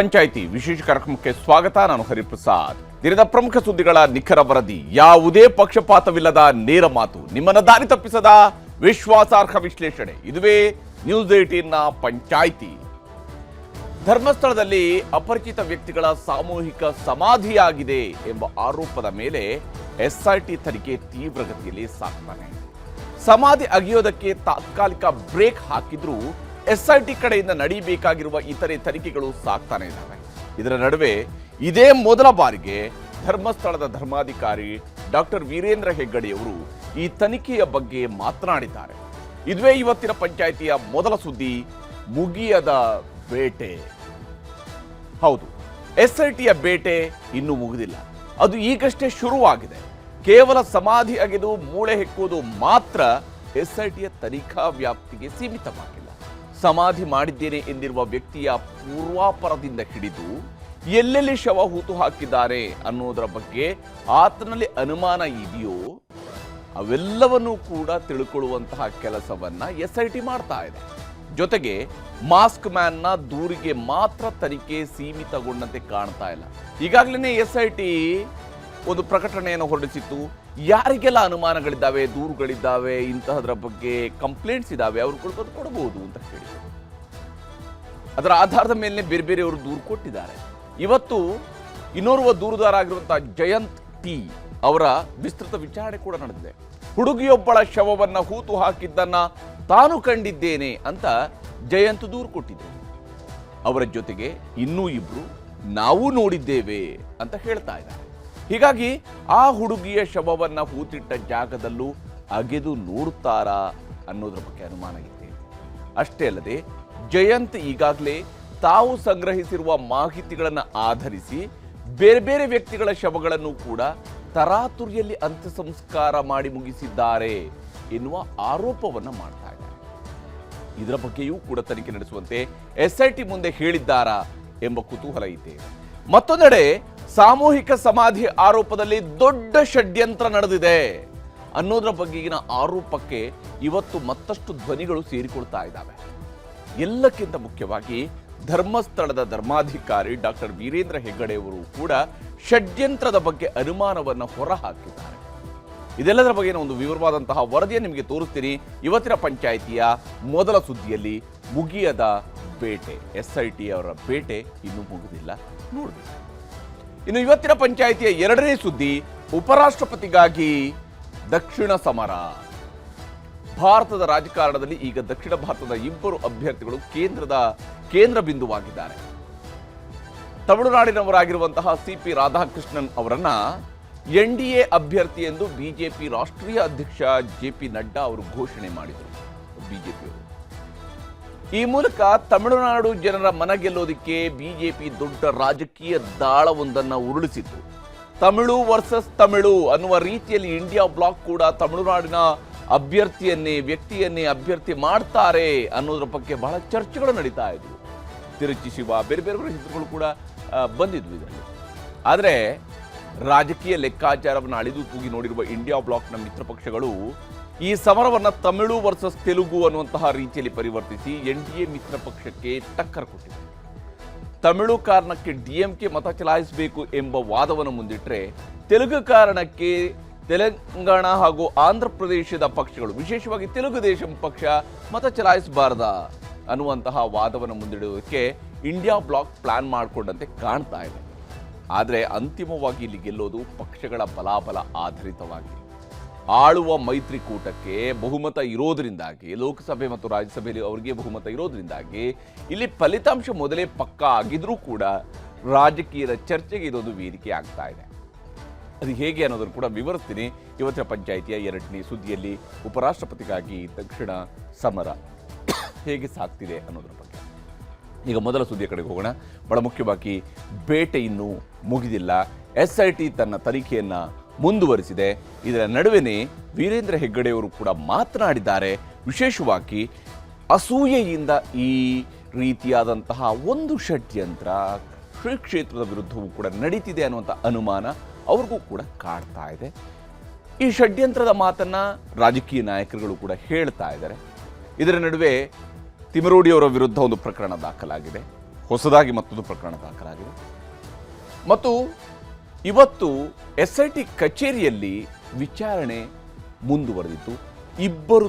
ಪಂಚಾಯಿತಿ ವಿಶೇಷ ಕಾರ್ಯಕ್ರಮಕ್ಕೆ ಸ್ವಾಗತ. ನಾನು ಹರಿಪ್ರಸಾದ್. ದಿನದ ಪ್ರಮುಖ ಸುದ್ದಿಗಳ ನಿಖರ ವರದಿ, ಯಾವುದೇ ಪಕ್ಷಪಾತವಿಲ್ಲದ ನೇರ ಮಾತು, ನಿಮ್ಮನ್ನ ದಾರಿ ತಪ್ಪಿಸದ ವಿಶ್ವಾಸಾರ್ಹ ವಿಶ್ಲೇಷಣೆ. ಇದುವೇ ನ್ಯೂಸ್ 18ನ ಪಂಚಾಯಿತಿ. ಧರ್ಮಸ್ಥಳದಲ್ಲಿ ಅಪರಿಚಿತ ವ್ಯಕ್ತಿಗಳ ಸಾಮೂಹಿಕ ಸಮಾಧಿಯಾಗಿದೆ ಎಂಬ ಆರೋಪದ ಮೇಲೆ ಎಸ್ಐಟಿ ತನಿಖೆ ತೀವ್ರಗತಿಯಲ್ಲಿ ಸಾಗ್ತಾನೆ. ಸಮಾಧಿ ಅಗೆಯೋದಕ್ಕೆ ತಾತ್ಕಾಲಿಕ ಬ್ರೇಕ್ ಹಾಕಿದ್ರೂ ಎಸ್ಐಟಿ ಕಡೆಯಿಂದ ನಡೆಯಬೇಕಾಗಿರುವ ಇತರೆ ತನಿಖೆಗಳು ಸಾಗ್ತಾನೆ ಇದ್ದಾವೆ. ಇದರ ನಡುವೆ ಇದೇ ಮೊದಲ ಬಾರಿಗೆ ಧರ್ಮಸ್ಥಳದ ಧರ್ಮಾಧಿಕಾರಿ ಡಾಕ್ಟರ್ ವೀರೇಂದ್ರ ಹೆಗ್ಗಡೆಯವರು ಈ ತನಿಖೆಯ ಬಗ್ಗೆ ಮಾತನಾಡಿದ್ದಾರೆ. ಇದುವೇ ಇವತ್ತಿನ ಪಂಚಾಯಿತಿಯ ಮೊದಲ ಸುದ್ದಿ, ಮುಗಿಯದ ಬೇಟೆ. ಹೌದು, ಎಸ್ಐಟಿಯ ಬೇಟೆ ಇನ್ನೂ ಮುಗಿದಿಲ್ಲ. ಅದು ಈಗಷ್ಟೇ ಶುರುವಾಗಿದೆ. ಕೇವಲ ಸಮಾಧಿ ಅಗೆದು ಮೂಳೆ ಹೆಕ್ಕುವುದು ಮಾತ್ರ ಎಸ್ಐಟಿಯ ತನಿಖಾ ವ್ಯಾಪ್ತಿಗೆ ಸೀಮಿತವಾಗಿಲ್ಲ. ಸಮಾಧಿ ಮಾಡಿದ್ದೇನೆ ಎಂದಿರುವ ವ್ಯಕ್ತಿಯ ಪೂರ್ವಾಪರದಿಂದ ಹಿಡಿದು ಎಲ್ಲೆಲ್ಲಿ ಶವ ಹೂತು ಹಾಕಿದ್ದಾರೆ ಅನ್ನೋದರ ಬಗ್ಗೆ ಆತನಲ್ಲಿ ಅನುಮಾನ ಇದೆಯೋ ಅವೆಲ್ಲವನ್ನೂ ಕೂಡ ತಿಳ್ಕೊಳ್ಳುವಂತಹ ಕೆಲಸವನ್ನ ಎಸ್ಐಟಿ ಮಾಡ್ತಾ ಇದೆ. ಜೊತೆಗೆ ಮಾಸ್ಕ್ ಮ್ಯಾನ್ನ ದೂರಿಗೆ ಮಾತ್ರ ತನಿಖೆ ಸೀಮಿತಗೊಂಡಂತೆ ಕಾಣ್ತಾ ಇಲ್ಲ. ಈಗಾಗಲೇ ಎಸ್ಐಟಿ ಒಂದು ಪ್ರಕಟಣೆಯನ್ನು ಹೊರಡಿಸಿತ್ತು. ಯಾರಿಗೆಲ್ಲ ಅನುಮಾನಗಳಿದ್ದಾವೆ, ದೂರುಗಳಿದ್ದಾವೆ, ಇಂತಹದ್ರ ಬಗ್ಗೆ ಕಂಪ್ಲೇಂಟ್ಸ್ ಇದ್ದಾವೆ, ಅವ್ರುಗಳು ಬಂದು ಕೊಡಬಹುದು ಅಂತ ಹೇಳಿ ಅದರ ಆಧಾರದ ಮೇಲೆ ಬೇರೆ ಬೇರೆಯವರು ದೂರು ಕೊಟ್ಟಿದ್ದಾರೆ. ಇವತ್ತು ಇನ್ನೋರ್ವ ದೂರುದಾರ ಆಗಿರುವಂತಹ ಜಯಂತ್ ಟಿ ಅವರ ವಿಸ್ತೃತ ವಿಚಾರಣೆ ಕೂಡ ನಡೆದಿದೆ. ಹುಡುಗಿಯೊಬ್ಬಳ ಶವವನ್ನ ಹೂತು ಹಾಕಿದ್ದನ್ನ ತಾನು ಕಂಡಿದ್ದೇನೆ ಅಂತ ಜಯಂತ್ ದೂರು ಕೊಟ್ಟಿದ್ರು. ಅವರ ಜೊತೆಗೆ ಇನ್ನೂ ಇಬ್ರು ನಾವು ನೋಡಿದ್ದೇವೆ ಅಂತ ಹೇಳ್ತಾ ಇದ್ದಾರೆ. ಹೀಗಾಗಿ ಆ ಹುಡುಗಿಯ ಶವವನ್ನ ಹೂತಿಟ್ಟ ಜಾಗದಲ್ಲೂ ಅಗೆದು ನೋಡುತ್ತಾರಾ ಅನ್ನೋದ್ರ ಬಗ್ಗೆ ಅನುಮಾನ ಇದೆ. ಅಷ್ಟೇ ಅಲ್ಲದೆ ಜಯಂತ್ ಈಗಾಗಲೇ ತಾವು ಸಂಗ್ರಹಿಸಿರುವ ಮಾಹಿತಿಗಳನ್ನು ಆಧರಿಸಿ ಬೇರೆ ಬೇರೆ ವ್ಯಕ್ತಿಗಳ ಶವಗಳನ್ನು ಕೂಡ ತರಾತುರಿಯಲ್ಲಿ ಅಂತ್ಯ ಸಂಸ್ಕಾರ ಮಾಡಿ ಮುಗಿಸಿದ್ದಾರೆ ಎನ್ನುವ ಆರೋಪವನ್ನು ಮಾಡ್ತಾ ಇದ್ದಾರೆ. ಇದರ ಬಗ್ಗೆಯೂ ಕೂಡ ತನಿಖೆ ನಡೆಸುವಂತೆ ಎಸ್ಐಟಿ ಮುಂದೆ ಹೇಳಿದ್ದಾರಾ ಎಂಬ ಕುತೂಹಲ ಇದೆ. ಮತ್ತೊಂದೆಡೆ ಸಾಮೂಹಿಕ ಸಮಾಧಿ ಆರೋಪದಲ್ಲಿ ದೊಡ್ಡ ಷಡ್ಯಂತ್ರ ನಡೆದಿದೆ ಅನ್ನೋದರ ಬಗೆಗಿನ ಆರೋಪಕ್ಕೆ ಇವತ್ತು ಮತ್ತಷ್ಟು ಧ್ವನಿಗಳು ಸೇರಿಕೊಳ್ತಾ ಇದ್ದಾವೆ. ಎಲ್ಲಕ್ಕಿಂತ ಮುಖ್ಯವಾಗಿ ಧರ್ಮಸ್ಥಳದ ಧರ್ಮಾಧಿಕಾರಿ ಡಾಕ್ಟರ್ ವೀರೇಂದ್ರ ಹೆಗ್ಗಡೆಯವರು ಕೂಡ ಷಡ್ಯಂತ್ರದ ಬಗ್ಗೆ ಅನುಮಾನವನ್ನು ಹೊರಹಾಕಿದ್ದಾರೆ. ಇದೆಲ್ಲದರ ಬಗ್ಗೆ ಒಂದು ವಿವರವಾದಂತಹ ವರದಿಯನ್ನು ನಿಮಗೆ ತೋರಿಸ್ತೀನಿ. ಇವತ್ತಿನ ಪಂಚಾಯಿತಿಯ ಮೊದಲ ಸುದ್ದಿಯಲ್ಲಿ ಮುಗಿಯದ ಬೇಟೆ, ಎಸ್ಐಟಿ ಅವರ ಬೇಟೆ ಇನ್ನೂ ಮುಗಿದಿಲ್ಲ, ನೋಡಬೇಕು. ಇನ್ನು ಇವತ್ತಿನ ಪಂಚಾಯಿತಿಯ ಎರಡನೇ ಸುದ್ದಿ, ಉಪರಾಷ್ಟ್ರಪತಿಗಾಗಿ ದಕ್ಷಿಣ ಸಮರ. ಭಾರತದ ರಾಜಕಾರಣದಲ್ಲಿ ಈಗ ದಕ್ಷಿಣ ಭಾರತದ ಇಬ್ಬರು ಅಭ್ಯರ್ಥಿಗಳು ಕೇಂದ್ರ ಬಿಂದುವಾಗಿದ್ದಾರೆ. ತಮಿಳುನಾಡಿನವರಾಗಿರುವಂತಹ ಸಿಪಿ ರಾಧಾಕೃಷ್ಣನ್ ಅವರನ್ನ ಎನ್ಡಿಎ ಅಭ್ಯರ್ಥಿ ಎಂದು ಬಿಜೆಪಿ ರಾಷ್ಟ್ರೀಯ ಅಧ್ಯಕ್ಷ ಜೆಪಿ ನಡ್ಡಾ ಅವರು ಘೋಷಣೆ ಮಾಡಿದರು. ಬಿಜೆಪಿಯವರು ಈ ಮೂಲಕ ತಮಿಳುನಾಡು ಜನರ ಮನ ಗೆಲ್ಲೋದಿಕ್ಕೆ ಬಿಜೆಪಿ ದೊಡ್ಡ ರಾಜಕೀಯ ದಾಳವೊಂದನ್ನು ಉರುಳಿಸಿತ್ತು. ತಮಿಳು ವರ್ಸಸ್ ತಮಿಳು ಅನ್ನುವ ರೀತಿಯಲ್ಲಿ ಇಂಡಿಯಾ ಬ್ಲಾಕ್ ಕೂಡ ತಮಿಳುನಾಡಿನ ವ್ಯಕ್ತಿಯನ್ನೇ ಅಭ್ಯರ್ಥಿ ಮಾಡ್ತಾರೆ ಅನ್ನೋದ್ರ ಬಗ್ಗೆ ಬಹಳ ಚರ್ಚೆಗಳು ನಡೀತಾ ಇದ್ವು. ತಿರುಚಿ ಶಿವ, ಬೇರೆ ಬೇರೆ ಹೆಸರುಗಳು ಕೂಡ ಬಂದಿದ್ವು ಇದರಲ್ಲಿ. ಆದರೆ ರಾಜಕೀಯ ಲೆಕ್ಕಾಚಾರವನ್ನು ಅಳಿದು ತೂಗಿ ನೋಡಿರುವ ಇಂಡಿಯಾ ಬ್ಲಾಕ್ನ ಮಿತ್ರ ಪಕ್ಷಗಳು ಈ ಸಮರವನ್ನ ತಮಿಳು ವರ್ಸಸ್ ತೆಲುಗು ಅನ್ನುವಂತಹ ರೀತಿಯಲ್ಲಿ ಪರಿವರ್ತಿಸಿ ಎನ್ಡಿಎ ಮಿತ್ರ ಪಕ್ಷಕ್ಕೆ ಟಕ್ಕರ್ ಕೊಟ್ಟಿದೆ. ತಮಿಳು ಕಾರಣಕ್ಕೆ ಡಿಎಂಕೆ ಮತ ಚಲಾಯಿಸಬೇಕು ಎಂಬ ವಾದವನ್ನು ಮುಂದಿಟ್ಟರೆ, ತೆಲುಗು ಕಾರಣಕ್ಕೆ ತೆಲಂಗಾಣ ಹಾಗೂ ಆಂಧ್ರ ಪ್ರದೇಶದ ಪಕ್ಷಗಳು, ವಿಶೇಷವಾಗಿ ತೆಲುಗು ದೇಶಂ ಪಕ್ಷ ಮತ ಚಲಾಯಿಸಬಾರ್ದ ಅನ್ನುವಂತಹ ವಾದವನ್ನು ಮುಂದಿಡುವುದಕ್ಕೆ ಇಂಡಿಯಾ ಬ್ಲಾಕ್ ಪ್ಲಾನ್ ಮಾಡಿಕೊಂಡಂತೆ ಕಾಣ್ತಾ ಇದೆ. ಆದರೆ ಅಂತಿಮವಾಗಿ ಇಲ್ಲಿ ಗೆಲ್ಲೋದು ಪಕ್ಷಗಳ ಬಲಾಬಲ ಆಧಾರಿತವಾಗಿ. ಆಳುವ ಮೈತ್ರಿಕೂಟಕ್ಕೆ ಬಹುಮತ ಇರೋದ್ರಿಂದಾಗಿ, ಲೋಕಸಭೆ ಮತ್ತು ರಾಜ್ಯಸಭೆಯಲ್ಲಿ ಅವರಿಗೆ ಬಹುಮತ ಇರೋದ್ರಿಂದಾಗಿ ಇಲ್ಲಿ ಫಲಿತಾಂಶ ಮೊದಲೇ ಪಕ್ಕಾ ಆಗಿದ್ರೂ ಕೂಡ ರಾಜಕೀಯದ ಚರ್ಚೆಗೆ ಇದೊಂದು ವೇದಿಕೆ ಆಗ್ತಾ ಇದೆ. ಅದು ಹೇಗೆ ಅನ್ನೋದನ್ನು ಕೂಡ ವಿವರಿಸ್ತೀನಿ ಇವತ್ತಿನ ಪಂಚಾಯಿತಿಯ ಎರಡನೇ ಸುದ್ದಿಯಲ್ಲಿ. ಉಪರಾಷ್ಟ್ರಪತಿಗಾಗಿ ದಕ್ಷಿಣ ಸಮರ ಹೇಗೆ ಸಾಗ್ತಿದೆ ಅನ್ನೋದ್ರ ಬಗ್ಗೆ. ಈಗ ಮೊದಲ ಸುದ್ದಿಯ ಕಡೆಗೆ ಹೋಗೋಣ. ಬಹಳ ಮುಖ್ಯವಾಗಿ ಬೇಟೆ ಇನ್ನೂ ಮುಗಿದಿಲ್ಲ. ಎಸ್ಐಟಿ ತನ್ನ ತನಿಖೆಯನ್ನ ಮುಂದುವರಿಸಿದೆ. ಇದರ ನಡುವೆನೇ ವೀರೇಂದ್ರ ಹೆಗ್ಗಡೆಯವರು ಕೂಡ ಮಾತನಾಡಿದ್ದಾರೆ. ವಿಶೇಷವಾಗಿ ಅಸೂಯೆಯಿಂದ ಈ ರೀತಿಯಾದಂತಹ ಒಂದು ಷಡ್ಯಂತ್ರ ಶ್ರೀ ಕ್ಷೇತ್ರದ ವಿರುದ್ಧವೂ ಕೂಡ ನಡೀತಿದೆ ಅನ್ನುವಂಥ ಅನುಮಾನ ಅವ್ರಿಗೂ ಕೂಡ ಕಾಡ್ತಾ ಇದೆ. ಈ ಷಡ್ಯಂತ್ರದ ಮಾತನ್ನ ರಾಜಕೀಯ ನಾಯಕರುಗಳು ಕೂಡ ಹೇಳ್ತಾ ಇದ್ದಾರೆ. ಇದರ ನಡುವೆ ತಿಮರೋಡಿಯವರ ವಿರುದ್ಧ ಒಂದು ಪ್ರಕರಣ ದಾಖಲಾಗಿದೆ. ಹೊಸದಾಗಿ ಮತ್ತೊಂದು ಪ್ರಕರಣ ದಾಖಲಾಗಿದೆ ಮತ್ತು ಇವತ್ತು SIT ಕಚೇರಿಯಲ್ಲಿ ವಿಚಾರಣೆ ಮುಂದುವರೆದಿತ್ತು. ಇಬ್ಬರು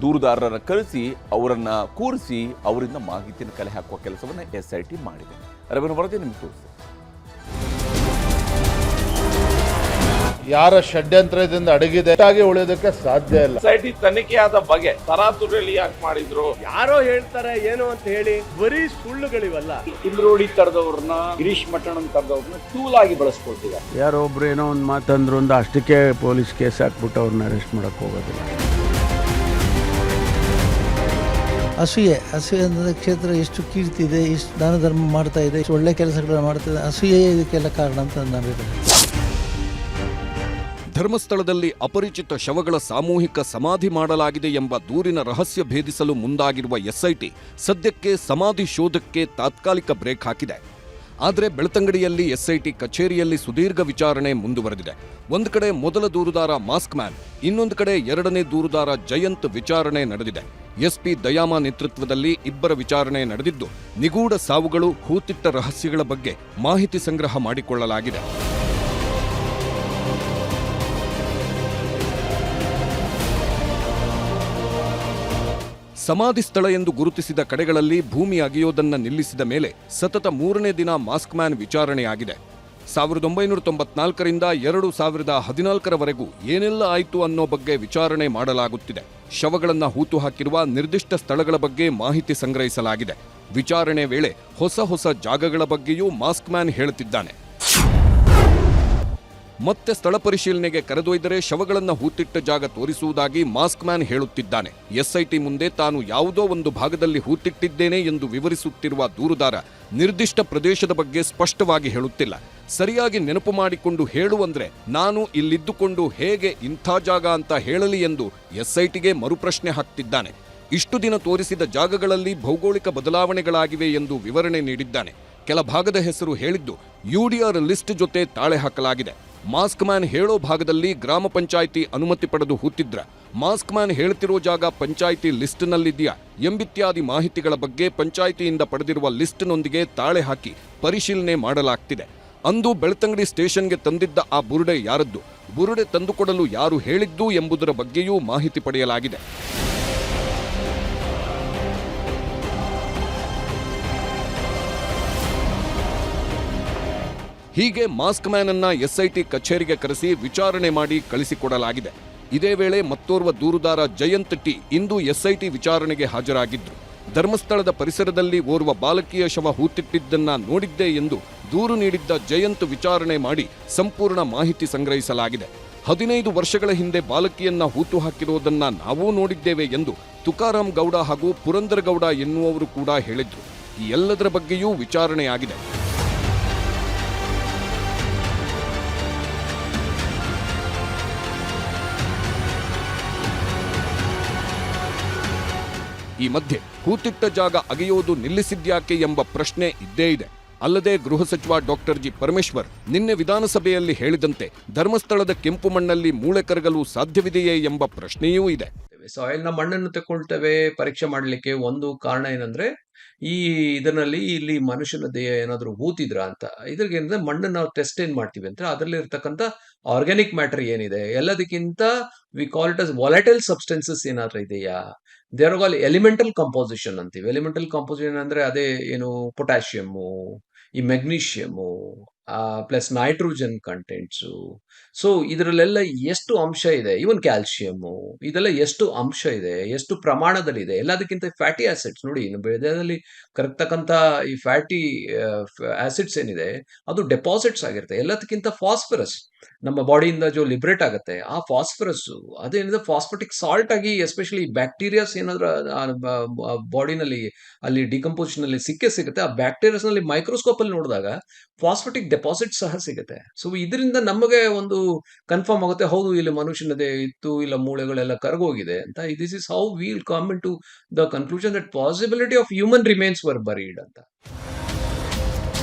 ದೂರುದಾರರ ಕರೆಸಿ ಅವರನ್ನ ಕೂರಿಸಿ ಅವರಿಂದ ಮಾಹಿತಿಯನ್ನು ಕಲೆ ಹಾಕುವ ಕೆಲಸವನ್ನು SIT ಮಾಡಿದೆ. ರವಿನ ವರದಿ ನಿಮ್ಗೆ ತೋರಿಸಿ. ಯಾರ ಷಡ್ಯಂತ್ರದಿಂದ ಅಡಗಿದೆ ಉಳಿಯೋದಕ್ಕೆ ಸಾಧ್ಯ ಇಲ್ಲ. SIT ತನಿಖೆಯಾದ ಬಗೆ ತರಾತುರಿಯಲ್ಲಿ ಯಾಕೆ ಮಾಡಿದ್ರು? ಯಾರೋ ಹೇಳ್ತಾರೆ ಏನು ಅಂತ ಹೇಳಿ ಬರೀ ಸುಳ್ಳುಗಳಿವಲ್ಲ. ಇಂದ್ರೋಡಿ ತರದವ್ರನ್ನ, ಗಿರೀಶ್ ಮಠಣನ್ ತರದವ್ರನ್ನ ಟೂಲ್ ಆಗಿ ಬಳಸ್ಕೊಳ್ತಿದ್ದಾರೆ. ಯಾರೋ ಒಬ್ರು ಏನೋ ಒಂದು ಮಾತಂದ್ರು ಅಂತ ಅಷ್ಟಕ್ಕೆ ಪೊಲೀಸ್ ಕೇಸ್ ಹಾಕ್ಬಿಟ್ಟು ಅವ್ರನ್ನ ಅರೆಸ್ಟ್ ಮಾಡಕ್ ಹೋಗೋದಿಲ್ಲ. ಅಸೂಯೆ ಅನ್ನೋದ ಕ್ಷೇತ್ರ ಎಷ್ಟು ಕೀರ್ತಿ ಇದೆ, ಎಷ್ಟು ದಾನ ಧರ್ಮ ಮಾಡ್ತಾ ಇದೆ, ಎಷ್ಟು ಒಳ್ಳೆ ಕೆಲಸಗಳನ್ನ ಮಾಡ್ತಾ ಇದೆ. ಅಸೂಯೆ ಇದಕ್ಕೆಲ್ಲ ಕಾರಣ ಅಂತ ನನ್ನ ಅಭಿಪ್ರಾಯ. ಧರ್ಮಸ್ಥಳದಲ್ಲಿ ಅಪರಿಚಿತ ಶವಗಳ ಸಾಮೂಹಿಕ ಸಮಾಧಿ ಮಾಡಲಾಗಿದೆ ಎಂಬ ದೂರಿನ ರಹಸ್ಯ ಭೇದಿಸಲು ಮುಂದಾಗಿರುವ SIT ಸದ್ಯಕ್ಕೆ ಸಮಾಧಿ ಶೋಧಕ್ಕೆ ತಾತ್ಕಾಲಿಕ ಬ್ರೇಕ್ ಹಾಕಿದೆ. ಆದರೆ ಬೆಳ್ತಂಗಡಿಯಲ್ಲಿ SIT ಕಚೇರಿಯಲ್ಲಿ ಸುದೀರ್ಘ ವಿಚಾರಣೆ ಮುಂದುವರೆದಿದೆ. ಒಂದು ಕಡೆ ಮೊದಲ ದೂರುದಾರ ಮಾಸ್ಕ್ ಮ್ಯಾನ್, ಇನ್ನೊಂದು ಕಡೆ ಎರಡನೇ ದೂರುದಾರ ಜಯಂತ್ ವಿಚಾರಣೆ ನಡೆದಿದೆ. SP ದಯಾಮ ನೇತೃತ್ವದಲ್ಲಿ ಇಬ್ಬರ ವಿಚಾರಣೆ ನಡೆದಿದ್ದು, ನಿಗೂಢ ಸಾವುಗಳು, ಹೂತಿಟ್ಟ ರಹಸ್ಯಗಳ ಬಗ್ಗೆ ಮಾಹಿತಿ ಸಂಗ್ರಹ ಮಾಡಿಕೊಳ್ಳಲಾಗಿದೆ. ಸಮಾಧಿ ಸ್ಥಳ ಎಂದು ಗುರುತಿಸಿದ ಕಡೆಗಳಲ್ಲಿ ಭೂಮಿ ಅಗೆಯೋದನ್ನ ನಿಲ್ಲಿಸಿದ ಮೇಲೆ ಸತತ 3ನೇ ದಿನ ಮಾಸ್ಕ್ ಮ್ಯಾನ್ ವಿಚಾರಣೆಯಾಗಿದೆ. 1994ರಿಂದ 2014ರವರೆಗೂ ಏನೆಲ್ಲ ಆಯಿತು ಅನ್ನೋ ಬಗ್ಗೆ ವಿಚಾರಣೆ ಮಾಡಲಾಗುತ್ತಿದೆ. ಶವಗಳನ್ನ ಹೂತು ಹಾಕಿರುವ ನಿರ್ದಿಷ್ಟ ಸ್ಥಳಗಳ ಬಗ್ಗೆ ಮಾಹಿತಿ ಸಂಗ್ರಹಿಸಲಾಗಿದೆ. ವಿಚಾರಣೆ ವೇಳೆ ಹೊಸ ಜಾಗಗಳ ಬಗ್ಗೆಯೂ ಮಾಸ್ಕ್ ಮ್ಯಾನ್ ಹೇಳುತ್ತಿದ್ದಾನೆ. ಮತ್ತೆ ಸ್ಥಳ ಪರಿಶೀಲನೆಗೆ ಕರೆದೊಯ್ದರೆ ಶವಗಳನ್ನು ಹೂತಿಟ್ಟ ಜಾಗ ತೋರಿಸುವುದಾಗಿ ಮಾಸ್ಕ್ ಮ್ಯಾನ್ ಹೇಳುತ್ತಿದ್ದಾನೆ. SIT ಮುಂದೆ ತಾನು ಯಾವುದೋ ಒಂದು ಭಾಗದಲ್ಲಿ ಹೂತಿಟ್ಟಿದ್ದೇನೆ ಎಂದು ವಿವರಿಸುತ್ತಿರುವ ದೂರುದಾರ ನಿರ್ದಿಷ್ಟ ಪ್ರದೇಶದ ಬಗ್ಗೆ ಸ್ಪಷ್ಟವಾಗಿ ಹೇಳುತ್ತಿಲ್ಲ. ಸರಿಯಾಗಿ ನೆನಪು ಮಾಡಿಕೊಂಡು ಹೇಳುವಂದ್ರೆ ನಾನು ಇಲ್ಲಿದ್ದುಕೊಂಡು ಹೇಗೆ ಇಂಥ ಜಾಗ ಅಂತ ಹೇಳಲಿ ಎಂದು SITಗೆ ಮರುಪ್ರಶ್ನೆ ಹಾಕ್ತಿದ್ದಾನೆ. ಇಷ್ಟು ದಿನ ತೋರಿಸಿದ ಜಾಗಗಳಲ್ಲಿ ಭೌಗೋಳಿಕ ಬದಲಾವಣೆಗಳಾಗಿವೆ ಎಂದು ವಿವರಣೆ ನೀಡಿದ್ದಾನೆ. ಕೆಲ ಭಾಗದ ಹೆಸರು ಹೇಳಿದ್ದು UDR ಲಿಸ್ಟ್ ಜೊತೆ ತಾಳೆ ಹಾಕಲಾಗಿದೆ. ಮಾಸ್ಕ್ ಮ್ಯಾನ್ ಹೇಳೋ ಭಾಗದಲ್ಲಿ ಗ್ರಾಮ ಪಂಚಾಯಿತಿ ಅನುಮತಿ ಪಡೆದು ಹೂತಿದ್ರ, ಮಾಸ್ಕ್ ಮ್ಯಾನ್ ಹೇಳ್ತಿರೋ ಜಾಗ ಪಂಚಾಯಿತಿ ಲಿಸ್ಟ್ನಲ್ಲಿದೆಯಾ ಎಂಬಿತ್ಯಾದಿ ಮಾಹಿತಿಗಳ ಬಗ್ಗೆ ಪಂಚಾಯಿತಿಯಿಂದ ಪಡೆದಿರುವ ಲಿಸ್ಟ್ನೊಂದಿಗೆ ತಾಳೆ ಹಾಕಿ ಪರಿಶೀಲನೆ ಮಾಡಲಾಗ್ತಿದೆ. ಅಂದು ಬೆಳ್ತಂಗಡಿ ಸ್ಟೇಷನ್ಗೆ ತಂದಿದ್ದ ಆ ಬುರುಡೆ ಯಾರದ್ದು, ಬುರುಡೆ ತಂದುಕೊಡಲು ಯಾರು ಹೇಳಿದ್ದು ಎಂಬುದರ ಬಗ್ಗೆಯೂ ಮಾಹಿತಿ ಪಡೆಯಲಾಗಿದೆ. ಹೀಗೆ ಮಾಸ್ಕ್ ಮ್ಯಾನ್ ಅನ್ನ SIT ಕಚೇರಿಗೆ ಕರೆಸಿ ವಿಚಾರಣೆ ಮಾಡಿ ಕಳಿಸಿಕೊಡಲಾಗಿದೆ. ಇದೇ ವೇಳೆ ಮತ್ತೋರ್ವ ದೂರುದಾರ ಜಯಂತ್ ಟಿ ಇಂದು SIT ವಿಚಾರಣೆಗೆ ಹಾಜರಾಗಿದ್ರು. ಧರ್ಮಸ್ಥಳದ ಪರಿಸರದಲ್ಲಿ ಓರ್ವ ಬಾಲಕಿಯ ಶವ ಹೂತಿಟ್ಟಿದ್ದನ್ನ ನೋಡಿದ್ದೆ ಎಂದು ದೂರು ನೀಡಿದ್ದ ಜಯಂತ್ ವಿಚಾರಣೆ ಮಾಡಿ ಸಂಪೂರ್ಣ ಮಾಹಿತಿ ಸಂಗ್ರಹಿಸಲಾಗಿದೆ. 15 ವರ್ಷಗಳ ಹಿಂದೆ ಬಾಲಕಿಯನ್ನ ಹೂತು ಹಾಕಿರೋದನ್ನ ನಾವೂ ನೋಡಿದ್ದೇವೆ ಎಂದು ತುಕಾರಾಂ ಗೌಡ ಹಾಗೂ ಪುರಂದರ ಗೌಡ ಎನ್ನುವವರು ಕೂಡ ಹೇಳಿದ್ರು. ಈ ಎಲ್ಲದರ ಬಗ್ಗೆಯೂ ವಿಚಾರಣೆಯಾಗಿದೆ. ಈ ಮಧ್ಯೆ ಹೂತಿಟ್ಟ ಜಾಗ ಅಗೆಯೋದು ನಿಲ್ಲಿಸಿದ್ಯಾಕೆ ಎಂಬ ಪ್ರಶ್ನೆ ಇದ್ದೇ ಇದೆ. ಅಲ್ಲದೆ ಗೃಹ ಸಚಿವ ಡಾಕ್ಟರ್ ಜಿ ಪರಮೇಶ್ವರ್ ನಿನ್ನೆ ವಿಧಾನಸಭೆಯಲ್ಲಿ ಹೇಳಿದಂತೆ ಧರ್ಮಸ್ಥಳದ ಕೆಂಪು ಮಣ್ಣಲ್ಲಿ ಮೂಳೆ ಕರಗಲು ಸಾಧ್ಯವಿದೆಯೇ ಎಂಬ ಪ್ರಶ್ನೆಯೂ ಇದೆ. ಸಾಯಿಲ್ನ ಮಣ್ಣನ್ನು ತಗೊಳ್ತೇವೆ ಪರೀಕ್ಷೆ ಮಾಡಲಿಕ್ಕೆ. ಒಂದು ಕಾರಣ ಏನಂದ್ರೆ ಇಲ್ಲಿ ಮನುಷ್ಯನ ದೇಹ ಏನಾದ್ರು ಹೂತಿದ್ರ ಅಂತ. ಇದ್ರಿಗೆ ಮಣ್ಣನ್ನು ನಾವು ಟೆಸ್ಟ್ ಏನ್ ಮಾಡ್ತೀವಿ ಅಂತ ಅದರಲ್ಲಿ ಇರ್ತಕ್ಕಂಥ ಆರ್ಗ್ಯಾನಿಕ್ ಮ್ಯಾಟರ್ ಏನಿದೆ, ಎಲ್ಲದಕ್ಕಿಂತ we call it as volatile substances ಏನಾದ್ರೂ ಇದೆಯಾ, ದೇರ್ ಆಲ್ ಎಲಿಮೆಂಟಲ್ ಕಂಪೋಸಿಷನ್ ಅಂತೀವಿ. ಎಲಿಮೆಂಟಲ್ ಕಂಪೋಸಿಷನ್ ಅಂದ್ರೆ ಅದೇ ಏನು ಪೊಟ್ಯಾಷಿಯಮ್ಮು, ಈ magnesium, plus nitrogen contents. So ಇದರಲ್ಲೆಲ್ಲ ಎಷ್ಟು ಅಂಶ ಇದೆ, ಇವನ್ ಕ್ಯಾಲ್ಸಿಯಮ್ಮು, ಇದೆಲ್ಲ ಎಷ್ಟು ಅಂಶ ಇದೆ, ಎಷ್ಟು ಪ್ರಮಾಣದಲ್ಲಿದೆ. ಎಲ್ಲದಕ್ಕಿಂತ ಫ್ಯಾಟಿ ಆಸಿಡ್ಸ್ ನೋಡಿ, ದೇಹದಲ್ಲಿ ಕರಗ್ತಕ್ಕಂಥ ಈ ಫ್ಯಾಟಿ ಆಸಿಡ್ಸ್ ಏನಿದೆ ಅದು ಡೆಪಾಸಿಟ್ಸ್ ಆಗಿರುತ್ತೆ. ಎಲ್ಲದಕ್ಕಿಂತ ಫಾಸ್ಫರಸ್ ನಮ್ಮ ಬಾಡಿಯಿಂದ ಲಿಬ್ರೇಟ್ ಆಗುತ್ತೆ. ಆ ಫಾಸ್ಫರಸ್ ಅದೇನಿದೆ ಫಾಸ್ಫಟಿಕ್ ಸಾಲ್ಟ್ ಆಗಿ ಎಸ್ಪೆಷಲಿ ಬ್ಯಾಕ್ಟೀರಿಯಾಸ್ ಏನಾದ್ರೂ ಬಾಡಿನಲ್ಲಿ ಅಲ್ಲಿ ಡಿಕಂಪೋಸಿಷನ್ ಅಲ್ಲಿ ಸಿಗುತ್ತೆ. ಆ ಬ್ಯಾಕ್ಟೀರಿಯಾಸ್ ನಲ್ಲಿ ಮೈಕ್ರೋಸ್ಕೋಪ್ ಅಲ್ಲಿ ನೋಡಿದಾಗ ಫಾಸ್ಫಟಿಕ್ ಡೆಪಾಸಿಟ್ ಸಹ ಸಿಗುತ್ತೆ. ಸೊ ಇದರಿಂದ ನಮಗೆ ಒಂದು ಕನ್ಫರ್ಮ್ ಆಗುತ್ತೆ, ಹೌದು ಇಲ್ಲಿ ಮನುಷ್ಯನದೇ ಇತ್ತು, ಇಲ್ಲ ಮೂಳೆಗಳೆಲ್ಲ ಕರಗೋಗಿದೆ ಅಂತ. This is how will come into the conclusion that possibility of human remains were buried ಅಂತ.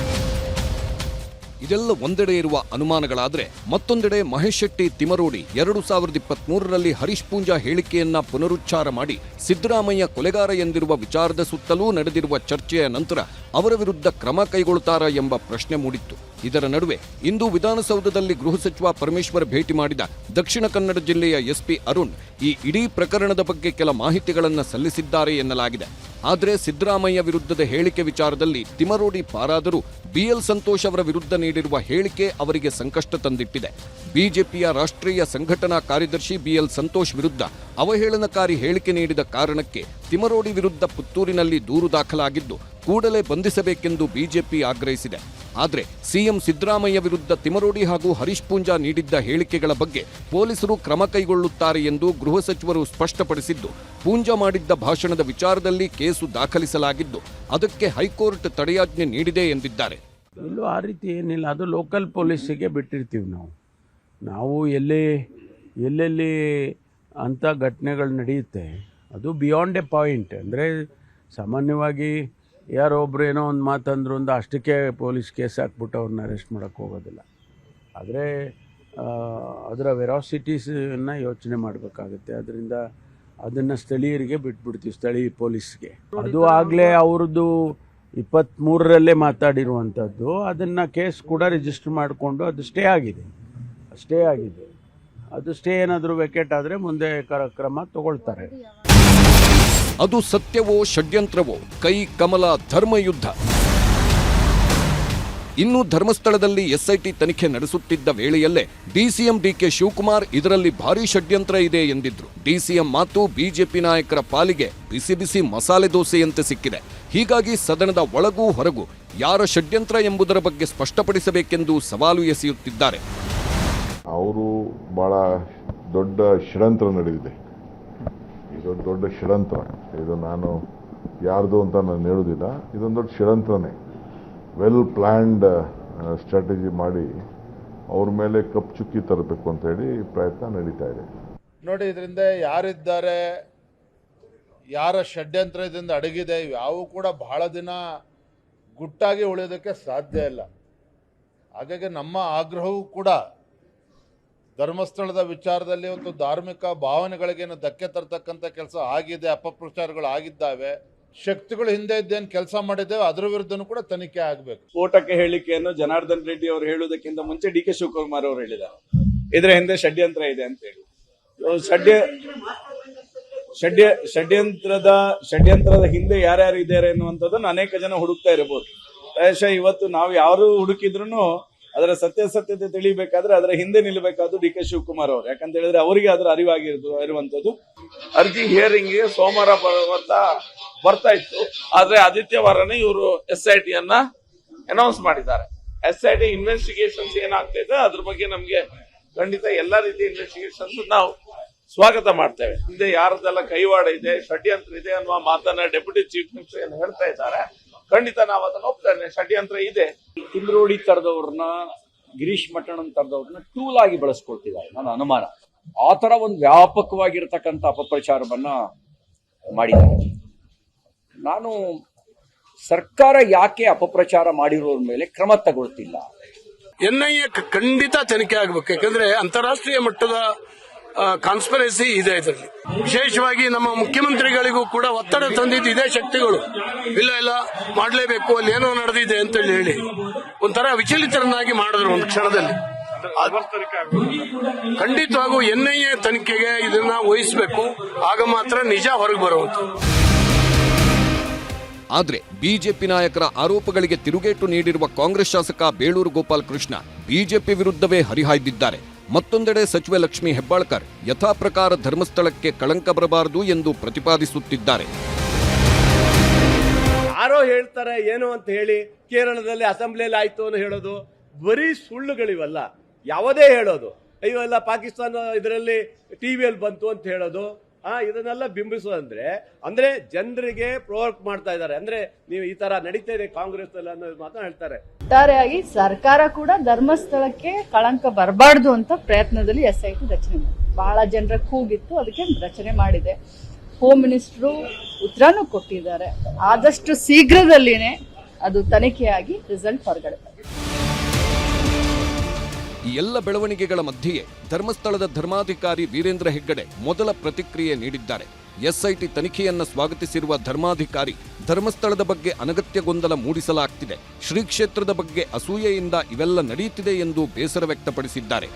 ಇದೆಲ್ಲ ಒಂದೆಡೆ ಇರುವ ಅನುಮಾನಗಳಾದ್ರೆ ಮತ್ತೊಂದೆಡೆ ಮಹೇಶ್ ಶೆಟ್ಟಿ ತಿಮರೋಡಿ 2023ರಲ್ಲಿ ಹರೀಶ್ ಪೂಂಜಾ ಹೇಳಿಕೆಯನ್ನ ಪುನರುಚ್ಚಾರ ಮಾಡಿ ಸಿದ್ದರಾಮಯ್ಯ ಕೊಲೆಗಾರ ಎಂದಿರುವ ವಿಚಾರದ ಸುತ್ತಲೂ ನಡೆದಿರುವ ಚರ್ಚೆಯ ನಂತರ ಅವರ ವಿರುದ್ಧ ಕ್ರಮ ಕೈಗೊಳ್ಳುತ್ತಾರಾ ಎಂಬ ಪ್ರಶ್ನೆ ಮೂಡಿತ್ತು. ಇದರ ನಡುವೆ ಇಂದು ವಿಧಾನಸೌಧದಲ್ಲಿ ಗೃಹ ಸಚಿವ ಪರಮೇಶ್ವರ್ ಭೇಟಿ ಮಾಡಿದ ದಕ್ಷಿಣ ಕನ್ನಡ ಜಿಲ್ಲೆಯ ಎಸ್ಪಿ ಅರುಣ್ ಈ ಇಡೀ ಪ್ರಕರಣದ ಬಗ್ಗೆ ಕೆಲ ಮಾಹಿತಿಗಳನ್ನು ಸಲ್ಲಿಸಿದ್ದಾರೆ ಎನ್ನಲಾಗಿದೆ. ಆದರೆ ಸಿದ್ದರಾಮಯ್ಯ ವಿರುದ್ಧದ ಹೇಳಿಕೆ ವಿಚಾರದಲ್ಲಿ ತಿಮರೋಡಿ ಪಾರಾದರೂ ಬಿಎಲ್ ಸಂತೋಷ್ ಅವರ ವಿರುದ್ಧ ನೀಡಿರುವ ಹೇಳಿಕೆ ಅವರಿಗೆ ಸಂಕಷ್ಟ ತಂದಿಟ್ಟಿದೆ. ಬಿಜೆಪಿಯ ರಾಷ್ಟ್ರೀಯ ಸಂಘಟನಾ ಕಾರ್ಯದರ್ಶಿ ಬಿಎಲ್ ಸಂತೋಷ್ ವಿರುದ್ಧ ಅವಹೇಳನಕಾರಿ ಹೇಳಿಕೆ ನೀಡಿದ ಕಾರಣಕ್ಕೆ ತಿಮರೋಡಿ ವಿರುದ್ಧ ಪುತ್ತೂರಿನಲ್ಲಿ ದೂರು ದಾಖಲಾಗಿದ್ದು ಕೂಡಲೇ ಬಂಧಿಸಬೇಕೆಂದು ಬಿಜೆಪಿ ಆಗ್ರಹಿಸಿದೆ. ಆದರೆ ಸಿಎಂ ಸಿದ್ದರಾಮಯ್ಯ ವಿರುದ್ಧ ತಿಮರೋಡಿ ಹಾಗೂ ಹರೀಶ್ ಪೂಂಜಾ ನೀಡಿದ್ದ ಹೇಳಿಕೆಗಳ ಬಗ್ಗೆ ಪೊಲೀಸರು ಕ್ರಮ ಕೈಗೊಳ್ಳುತ್ತಾರೆ ಎಂದು ಗೃಹ ಸಚಿವರು ಸ್ಪಷ್ಟಪಡಿಸಿದ್ದು, ಪೂಂಜಾ ಮಾಡಿದ್ದ ಭಾಷಣದ ವಿಚಾರದಲ್ಲಿ ಕೇಸು ದಾಖಲಿಸಲಾಗಿದ್ದು ಅದಕ್ಕೆ ಹೈಕೋರ್ಟ್ ತಡೆಯಾಜ್ಞೆ ನೀಡಿದೆ ಎಂದಿದ್ದಾರೆ. ಇಲ್ಲೂ ಆ ರೀತಿ ಏನಿಲ್ಲ, ಅದು ಲೋಕಲ್ ಪೊಲೀಸಿಗೆ ಬಿಟ್ಟಿರ್ತೀವಿ ನಾವು ಎಲ್ಲೆಲ್ಲಿ ಅಂಥ ಘಟನೆಗಳು ನಡೆಯುತ್ತೆ ಅದು ಬಿಯಾಂಡ್ ಎ ಪಾಯಿಂಟ್. ಅಂದರೆ ಸಾಮಾನ್ಯವಾಗಿ ಯಾರೋ ಒಬ್ರು ಏನೋ ಒಂದು ಮಾತಂದ್ರು ಒಂದು ಅಷ್ಟಕ್ಕೆ ಪೊಲೀಸ್ ಕೇಸ್ ಹಾಕ್ಬಿಟ್ಟು ಅವ್ರನ್ನ ಅರೆಸ್ಟ್ ಮಾಡೋಕ್ಕೆ ಹೋಗೋದಿಲ್ಲ. ಆದರೆ ಅದರ ವೆರಾಸಿಟೀಸನ್ನು ಯೋಚನೆ ಮಾಡಬೇಕಾಗುತ್ತೆ. ಅದರಿಂದ ಅದನ್ನು ಸ್ಥಳೀಯರಿಗೆ ಬಿಟ್ಬಿಡ್ತೀವಿ, ಸ್ಥಳೀಯ ಪೊಲೀಸ್ಗೆ. ಅದು ಆಗಲೇ ಅವ್ರದ್ದು 23ರಲ್ಲೇ ಮಾತಾಡಿರುವಂಥದ್ದು. ಅದನ್ನು ಕೇಸ್ ಕೂಡ ರಿಜಿಸ್ಟರ್ ಮಾಡಿಕೊಂಡು ಅದು ಸ್ಟೇ ಆಗಿದೆ. ಅದು ಸ್ಟೇ ಏನಾದರೂ ವೆಕೇಟ್ ಆದರೆ ಮುಂದೆ ಕ್ರಮ ತಗೊಳ್ತಾರೆ. ಅದು ಸತ್ಯವೋ ಷಡ್ಯಂತ್ರವೋ, ಕೈ ಕಮಲ ಧರ್ಮಯುದ್ಧ. ಇನ್ನು ಧರ್ಮಸ್ಥಳದಲ್ಲಿ ಎಸ್ಐಟಿ ತನಿಖೆ ನಡೆಸುತ್ತಿದ್ದ ವೇಳೆಯಲ್ಲೇ ಡಿಸಿಎಂ ಡಿಕೆ ಶಿವಕುಮಾರ್ ಇದರಲ್ಲಿ ಭಾರೀ ಷಡ್ಯಂತ್ರ ಇದೆ ಎಂದಿದ್ರು. ಡಿಸಿಎಂ ಮಾತು ಬಿಜೆಪಿ ನಾಯಕರ ಪಾಲಿಗೆ ಬಿಸಿ ಬಿಸಿ ಮಸಾಲೆ ದೋಸೆಯಂತೆ ಸಿಕ್ಕಿದೆ. ಹೀಗಾಗಿ ಸದನದ ಒಳಗೂ ಹೊರಗೂ ಯಾರ ಷಡ್ಯಂತ್ರ ಎಂಬುದರ ಬಗ್ಗೆ ಸ್ಪಷ್ಟಪಡಿಸಬೇಕೆಂದು ಸವಾಲು ಎಸೆಯುತ್ತಿದ್ದಾರೆ. ಅವರು ಭಾಳ ದೊಡ್ಡ ಷಡ್ಯಂತ್ರ ನಡೆದಿದೆ. ಇದು ದೊಡ್ಡ ಷಡ್ಯಂತ್ರ. ಇದು ನಾನು ಯಾರ್ದು ಅಂತ ನಾನು ಹೇಳೋದಿಲ್ಲ. ಇದೊಂದು ದೊಡ್ಡ ಷಡ್ಯಂತ್ರನೇ. ವೆಲ್ ಪ್ಲ್ಯಾಂಡ್ ಸ್ಟ್ರಾಟಜಿ ಮಾಡಿ ಅವ್ರ ಮೇಲೆ ಕಪ್ಪು ಚುಕ್ಕಿ ತರಬೇಕು ಅಂತ ಹೇಳಿ ಪ್ರಯತ್ನ ನಡೀತಾ ಇದೆ. ನೋಡಿ, ಇದರಿಂದ ಯಾರಿದ್ದಾರೆ, ಯಾರ ಷಡ್ಯಂತ್ರದಿಂದ ಅಡಗಿದೆ, ಇವ್ಯಾವು ಕೂಡ ಬಹಳ ದಿನ ಗುಟ್ಟಾಗಿ ಉಳಿಯೋದಕ್ಕೆ ಸಾಧ್ಯ ಇಲ್ಲ. ಹಾಗಾಗಿ ನಮ್ಮ ಆಗ್ರಹವೂ ಕೂಡ ಧರ್ಮಸ್ಥಳದ ವಿಚಾರದಲ್ಲಿ ಒಂದು ಧಾರ್ಮಿಕ ಭಾವನೆಗಳಿಗೇನು ಧಕ್ಕೆ ತರ್ತಕ್ಕಂಥ ಕೆಲಸ ಆಗಿದೆ, ಅಪಪ್ರಚಾರಗಳು ಆಗಿದ್ದಾವೆ. ಶಕ್ತಿಗಳು ಹಿಂದೆ ಇದ್ದೇನು ಕೆಲಸ ಮಾಡಿದ್ದೇವೆ, ಅದರ ವಿರುದ್ಧನೂ ಕೂಡ ತನಿಖೆ ಆಗಬೇಕು. ಸ್ಫೋಟಕ್ಕೆ ಹೇಳಿಕೆಯನ್ನು ಜನಾರ್ದನ್ ರೆಡ್ಡಿ ಅವರು ಹೇಳುವುದಕ್ಕಿಂತ ಮುಂಚೆ ಡಿ ಕೆ ಶಿವಕುಮಾರ್ ಅವರು ಹೇಳಿದ್ದಾರೆ, ಇದರ ಹಿಂದೆ ಷಡ್ಯಂತ್ರ ಇದೆ ಅಂತ ಹೇಳಿ. ಷಡ್ಯಂತ್ರದ ಹಿಂದೆ ಯಾರ್ಯಾರು ಇದ್ದಾರೆ ಅನ್ನುವಂಥದ್ದನ್ನು ಅನೇಕ ಜನ ಹುಡುಕ್ತಾ ಇರಬಹುದು. ಪ್ರಾಯಶಃ ಇವತ್ತು ನಾವು ಯಾರು ಹುಡುಕಿದ್ರು ಅದರ ಸತ್ಯಾಸತ್ಯತೆ ತಿಳಿಬೇಕಾದ್ರೆ ಅದರ ಹಿಂದೆ ನಿಲ್ಲಬೇಕಾದ್ರು ಡಿ ಕೆ ಶಿವಕುಮಾರ್ ಅವರು. ಯಾಕಂತ ಹೇಳಿದ್ರೆ ಅವರಿಗೆ ಅದರ ಅರಿವಾಗಿರುವಂತದ್ದು. ಅರ್ಜಿ ಹಿಯರಿಂಗ್ಗೆ ಸೋಮವಾರ ಬರ್ತಾ ಇತ್ತು. ಆದ್ರೆ ಆದಿತ್ಯವಾರನೇ ಇವರು SIT ಅನ್ನ ಅನೌನ್ಸ್ ಮಾಡಿದ್ದಾರೆ. SIT ಇನ್ವೆಸ್ಟಿಗೇಷನ್ಸ್ ಏನಾಗ್ತಿದೆ ಅದ್ರ ಬಗ್ಗೆ ನಮ್ಗೆ ಖಂಡಿತ ಎಲ್ಲಾ ರೀತಿಯ ಇನ್ವೆಸ್ಟಿಗೇಷನ್ಸ್ ನಾವು ಸ್ವಾಗತ ಮಾಡ್ತೇವೆ. ಹಿಂದೆ ಯಾರದೆಲ್ಲ ಕೈವಾಡ ಇದೆ, ಷಡ್ಯಂತ್ರ ಇದೆ ಅನ್ನುವ ಮಾತನ್ನ ಡೆಪ್ಯೂಟಿ ಚೀಫ್ ಮಿನಿಸ್ಟರ್ ಏನು ಹೇಳ್ತಾ ಇದ್ದಾರೆ, ಖಂಡಿತ ನಾವು ಅದನ್ನ ಒಪ್ತೇನೆ. ಷಡ್ಯಂತ್ರ ಇದೆ. ತಿಂದ್ರೋಡಿ ತರದವ್ರನ್ನ, ಗಿರೀಶ್ ಮಟ್ಟಣ್ಣನ್ ತರದವ್ರನ್ನ ಟೂಲ್ ಆಗಿ ಬಳಸ್ಕೊಳ್ತಿದ್ದಾರೆ ನನ್ನ ಅನುಮಾನ. ಆ ತರ ಒಂದು ವ್ಯಾಪಕವಾಗಿರ್ತಕ್ಕಂಥ ಅಪಪ್ರಚಾರವನ್ನ ಮಾಡಿದ್ದಾರೆ. ನಾನು ಸರ್ಕಾರ ಯಾಕೆ ಅಪಪ್ರಚಾರ ಮಾಡಿರೋರ ಮೇಲೆ ಕ್ರಮ ತಗೊಳ್ತಿಲ್ಲ? NIA ಖಂಡಿತ ತನಿಖೆ ಆಗಬೇಕು. ಯಾಕಂದ್ರೆ ಅಂತಾರಾಷ್ಟ್ರೀಯ ಮಟ್ಟದ ಕಾನ್ಸ್ಪರೆನ್ಸಿ ಇದೆ ಇದರಲ್ಲಿ. ವಿಶೇಷವಾಗಿ ನಮ್ಮ ಮುಖ್ಯಮಂತ್ರಿಗಳಿಗೂ ಕೂಡ ಒತ್ತಡ ತಂದಿದ್ದು ಇದೇ ಶಕ್ತಿಗಳು. ಇಲ್ಲ ಮಾಡಲೇಬೇಕು, ಅಲ್ಲಿ ಏನೋ ನಡೆದಿದೆ ಅಂತ ಹೇಳಿ ಒಂಥರ ವಿಚಲಿತರನ್ನಾಗಿ ಮಾಡಿದ್ರು ಒಂದು ಕ್ಷಣದಲ್ಲಿ. ಖಂಡಿತವಾಗೂ NIA ತನಿಖೆಗೆ ಇದನ್ನ ವಹಿಸಬೇಕು. ಆಗ ಮಾತ್ರ ನಿಜ ಹೊರಗೆ ಬರುವಂಥದ್ದು. ಆದರೆ ಬಿಜೆಪಿ ನಾಯಕರ ಆರೋಪಗಳಿಗೆ ತಿರುಗೇಟು ನೀಡಿರುವ ಕಾಂಗ್ರೆಸ್ ಶಾಸಕ ಬೇಳೂರು ಗೋಪಾಲಕೃಷ್ಣ ಬಿಜೆಪಿ ವಿರುದ್ಧವೇ ಹರಿಹಾಯ್ದಿದ್ದಾರೆ. ಮತ್ತೊಂದೆಡೆ ಸಚಿವೆ ಲಕ್ಷ್ಮೀ ಹೆಬ್ಬಾಳ್ಕರ್ ಯಥಾಪ್ರಕಾರ ಧರ್ಮಸ್ಥಳಕ್ಕೆ ಕಳಂಕ ಬರಬಾರದು ಎಂದು ಪ್ರತಿಪಾದಿಸುತ್ತಿದ್ದಾರೆ. ಯಾರೋ ಹೇಳ್ತಾರೆ ಏನು ಅಂತ ಹೇಳಿ ಕೇರಳದಲ್ಲಿ ಅಸೆಂಬ್ಲಿಯಲ್ಲಿ ಆಯ್ತು ಅಂತ ಹೇಳೋದು ಬರೀ ಸುಳ್ಳುಗಳಿವಲ್ಲ. ಯಾವುದೇ ಹೇಳೋದು ಅಯ್ಯೋ ಎಲ್ಲ ಪಾಕಿಸ್ತಾನ ಇದರಲ್ಲಿ ಟಿವಿಯಲ್ಲಿ ಬಂತು ಅಂತ ಹೇಳೋದು, ಇದನ್ನೆಲ್ಲ ಬಿಂಬಿಸೋದಂದ್ರೆ ಅಂದ್ರೆ ಜನರಿಗೆ ಪ್ರೊವೋಕ್ ಮಾಡ್ತಾ ಇದ್ದಾರೆ. ಅಂದ್ರೆ ನೀವು ಈ ತರ ನಡೀತಾ ಇದೆ ಕಾಂಗ್ರೆಸ್ ಅಲ್ಲಿ ಅನ್ನೋ ಮಾತನ್ನ ಹೇಳ್ತಾರೆ. ಒಟ್ಟಾರೆಯಾಗಿ ಸರ್ಕಾರ ಕೂಡ ಧರ್ಮಸ್ಥಳಕ್ಕೆ ಕಳಂಕ ಬರಬಾರ್ದು ಅಂತ ಪ್ರಯತ್ನದಲ್ಲಿ SIT ರಚನೆ ಮಾಡಿದೆ. ಬಹಳ ಜನರ ಕೂಗಿತ್ತು, ಅದಕ್ಕೆ ರಚನೆ ಮಾಡಿದೆ. ಹೋಮ್ ಮಿನಿಸ್ಟ್ರು ಉತ್ತರನೂ ಕೊಟ್ಟಿದ್ದಾರೆ. ಆದಷ್ಟು ಶೀಘ್ರದಲ್ಲಿನೇ ಅದು ತನಿಖೆಯಾಗಿ ರಿಸಲ್ಟ್ ಹೊರಗಡೆ. ಎಲ್ಲ ಬೆಳವಣಿಗೆಗಳ ಮಧ್ಯೆಯೇ ಧರ್ಮಸ್ಥಳದ ಧರ್ಮಾಧಿಕಾರಿ ವೀರೇಂದ್ರ ಹೆಗ್ಗಡೆ ಮೊದಲ ಪ್ರತಿಕ್ರಿಯೆ ನೀಡಿದ್ದಾರೆ. ಎಸ್ಐಟಿ ತನಿಖೆಯನ್ನ ಸ್ವಾಗತಿಸಿರುವ ಧರ್ಮಾಧಿಕಾರಿ ಧರ್ಮಸ್ಥಳದ ಬಗ್ಗೆ ಅನಗತ್ಯ ಗೊಂದಲ ಮೂಡಿಸಲಾಗ್ತಿದೆ, ಶ್ರೀ ಕ್ಷೇತ್ರದ ಬಗ್ಗೆ ಅಸೂಯೆಯಿಂದ ಇವೆಲ್ಲ ನಡೆಯುತ್ತಿದೆ ಎಂದು ಬೇಸರ ವ್ಯಕ್ತಪಡಿಸಿದ್ದಾರೆ.